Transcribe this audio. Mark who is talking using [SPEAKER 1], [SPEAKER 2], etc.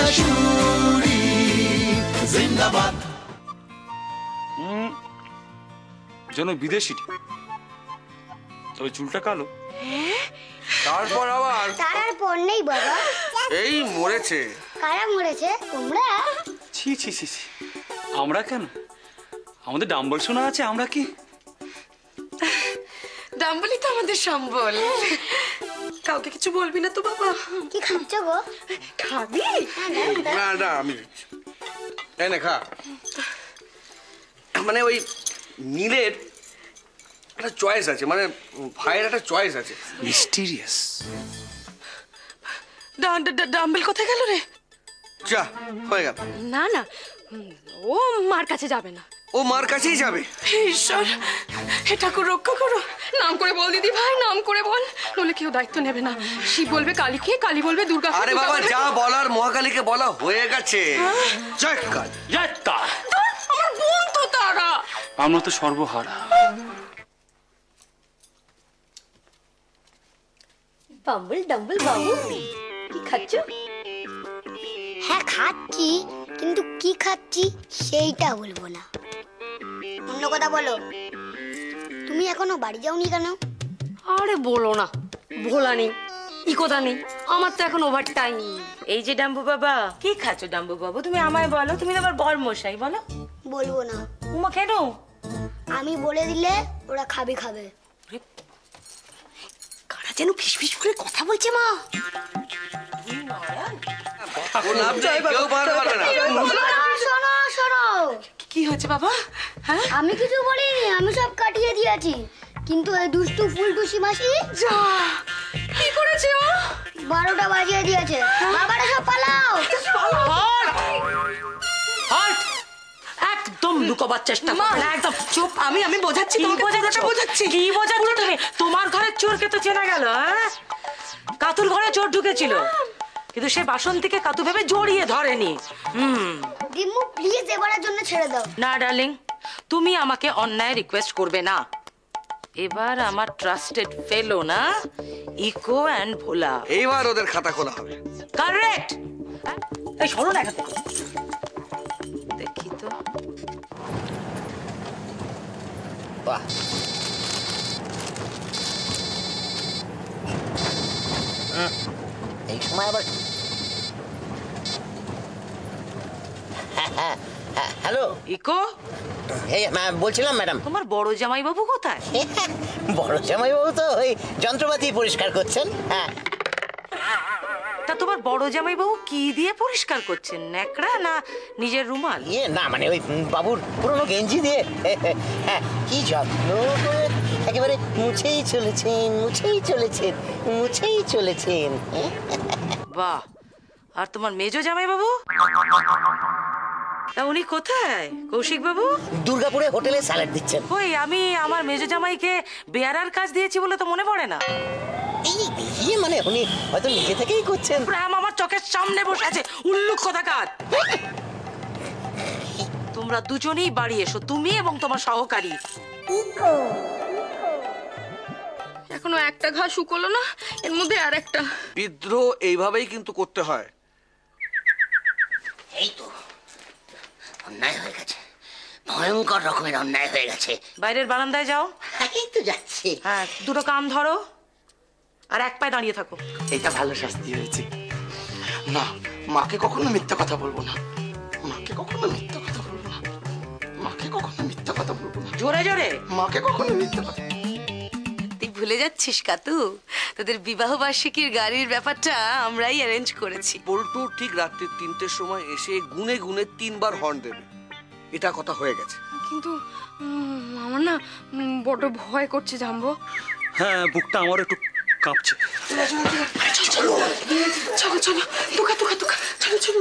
[SPEAKER 1] সরাসরি জিন্দাবাদ।
[SPEAKER 2] যেন বিদেশি, তবে চুলটা কালো।
[SPEAKER 3] তারপর আবার
[SPEAKER 4] তারপর নেই বাবা,
[SPEAKER 3] এই মরেছে।
[SPEAKER 4] কারা মরেছে? তোমরা?
[SPEAKER 2] ছি ছি ছি ছি, আমরা কেন? আমাদের ডাম্বল শোনা আছে, আমরা কি?
[SPEAKER 5] ডাম্বলই তো আমাদের সম্বল। কাউকে কিছু বলবি না তো বাবা?
[SPEAKER 4] কি খাচ্ছ গো?
[SPEAKER 5] খাবি?
[SPEAKER 3] না না, আমি এই না খা। মানে ওই নীলের একটা চয়েস আছে, মানে ভাইয়ের একটা চয়েস আছে।
[SPEAKER 2] মিস্টিরিয়াস।
[SPEAKER 5] ডাম্বল কোথায় গেল রে?
[SPEAKER 3] যা হয়ে গেল।
[SPEAKER 5] না না, ও মার কাছে যাবে না।
[SPEAKER 3] ও মার কাছেই যাবে।
[SPEAKER 5] ঈশ্বর, হে ঠাকুর রক্ষা করো। নাম করে বল দিদি ভাই, নাম করে বল, নইলে কেউ দায়িত্ব নেবে না। শিব বলবে কালীকে, কালী বলবে দুর্গা।
[SPEAKER 3] আরে বাবা, যা বলার মহাকালীকে বলা হয়ে গেছে। জয় কালী।
[SPEAKER 2] জয় কালী।
[SPEAKER 5] আমার বোন তো তারা।
[SPEAKER 2] আমরা তো সর্বহারা।
[SPEAKER 5] ডাম্বল ডাম্বল বাবু, কি খাচ্ছ?
[SPEAKER 4] হ্যাঁ খাচ্ছি, কিন্তু কি খাচ্ছি সেইটা বলবো না। অন্য কথা বলো। তুমি এখনো বাড়ি যাওনি কেন?
[SPEAKER 5] আরে বলো না, ভোলা নেই, ইকোদা নেই, আমার তো এখন ওভার টাইম।
[SPEAKER 6] এই যে ডাম্বু বাবা, কি খাচ্ছ ডাম্বু বাবু? তুমি আমায় বলো, তুমি তো আবার বর মশাই, বলো।
[SPEAKER 4] বলবো না।
[SPEAKER 6] উমা কেন?
[SPEAKER 4] আমি বলে দিলে ওরা খাবে খাবে।
[SPEAKER 5] কারা যেন ফিসফিস করে কথা বলছে মা।
[SPEAKER 3] ও লাভ নেই, কেউ পারবে না।
[SPEAKER 4] শোনো শোনো,
[SPEAKER 5] কি হয়েছে বাবা? হ্যাঁ,
[SPEAKER 4] আমি কিছু বলিনি, আমি সব কাটিয়ে দিয়েছি। কিন্তু এই দুষ্টু ফুলটুসি মাসি
[SPEAKER 5] যা কি করেছে ও?
[SPEAKER 4] 12টা বাজিয়ে দিয়েছে। বাবারা সব পালাও।
[SPEAKER 6] একদম লুকোবার চেষ্টা করো না, একদম চুপ।
[SPEAKER 5] আমি বোঝাচ্ছি, তোমাকে বোঝাচ্ছি।
[SPEAKER 6] কি বোঝাচ্ছ তুমি? তোমার ঘরের চোরকে তো চেনা গেল। হ্যাঁ, কাতুর ঘরে চোর ঢুকেছিল, কিন্তু সে বাসন্তীকে কাতু ভেবে জড়িয়ে ধরেনি।
[SPEAKER 4] দিম্মু প্লিজ এবারের জন্য ছেড়ে দাও।
[SPEAKER 6] না ডার্লিং, তুমি আমাকে অন্যায় রিকোয়েস্ট করবে না। এবার আমার ট্রাস্টেড ফেলো না, ইকো অ্যান্ড ভোলা,
[SPEAKER 3] এইবার ওদের খাতা খোলা হবে।
[SPEAKER 6] কারেক্ট। এই শোনো না, এখান থেকে দেখি তো।
[SPEAKER 7] বাহ, এই সময় আবার হ্যালো
[SPEAKER 6] ইকো,
[SPEAKER 7] এই বলছিলাম ম্যাডাম,
[SPEAKER 6] তোমার বড় জামাই বাবু কোথায়?
[SPEAKER 7] বড় জামাইবাবু তো ওই যন্ত্রপাতি পরিষ্কার করছেন। হ্যাঁ,
[SPEAKER 6] তা তোমার বড় জামাই বাবু কি দিয়ে পরিষ্কার করছেন? ন্যাকড়া না নিজের রুমাল?
[SPEAKER 7] ইয়ে না, মানে ওই বাবুর পুরনো গেঞ্জি দিয়ে হ্যাঁ, কি যত্ন করে একেবারে মুছেই চলেছেন, মুছেই চলেছেন, মুছেই চলেছেন।
[SPEAKER 6] বাহ, আর তোমার মেজো জামাই বাবু? তা উনি কোথায়? কৌশিক বাবু
[SPEAKER 7] দুর্গাপুরে হোটেলে স্যালাড দিচ্ছেন।
[SPEAKER 6] কই, আমি আমার মেজো জামাইকে বেয়ারার কাজ দিয়েছি বলে তো মনে পড়ে না।
[SPEAKER 7] ইয়ে মানে উনি হয়তো নিজে থেকেই করছেন।
[SPEAKER 6] প্রেম আমার চোখের সামনে বসে আছে, উল্লুক কোথাকার। তোমরা দুজনেই বাড়ি এসো, তুমি এবং তোমার সহকারী।
[SPEAKER 5] এখনো একটা ঘা শুকলো না, এর মধ্যে আর একটা।
[SPEAKER 3] বিদ্রোহ এইভাবেই কিন্তু করতে হয়।
[SPEAKER 7] এই তো অন্যায় হয়ে গেছে, ভয়ঙ্কর রকমের অন্যায় হয়ে গেছে।
[SPEAKER 6] বাইরের বারান্দায় যাও।
[SPEAKER 7] এই তো যাচ্ছি।
[SPEAKER 6] হ্যাঁ, দুটো কান ধরো আর এক পায়ে দাঁড়িয়ে থাকো।
[SPEAKER 1] এটা ভালো শাস্তি হয়েছে। না, মাকে কখনো মিথ্যা কথা বলবো না। মাকে কখনো মিথ্যা কথা বলবো না। মাকে কখনো মিথ্যা কথা বলবো না।
[SPEAKER 6] জোরে জোরে।
[SPEAKER 1] মাকে কখনো মিথ্যা কথা।
[SPEAKER 5] তুই ভুলে যাচ্ছিস কাতু, তোদের বিবাহ বার্ষিকীর গাড়ির ব্যাপারটা আমরাই অ্যারেঞ্জ করেছি।
[SPEAKER 3] পল্টু ঠিক রাত্রি 3টের সময় এসে গুনে গুনে 3বার হর্ন দেবে, এটা কথা হয়ে গেছে।
[SPEAKER 5] কিন্তু আমার না বড় ভয় করছে জানবো।
[SPEAKER 2] হ্যাঁ, বুকটা আমার একটু কাঁপছে।
[SPEAKER 5] চলো চলো, দুকা দুকা দুকা, চলো চলো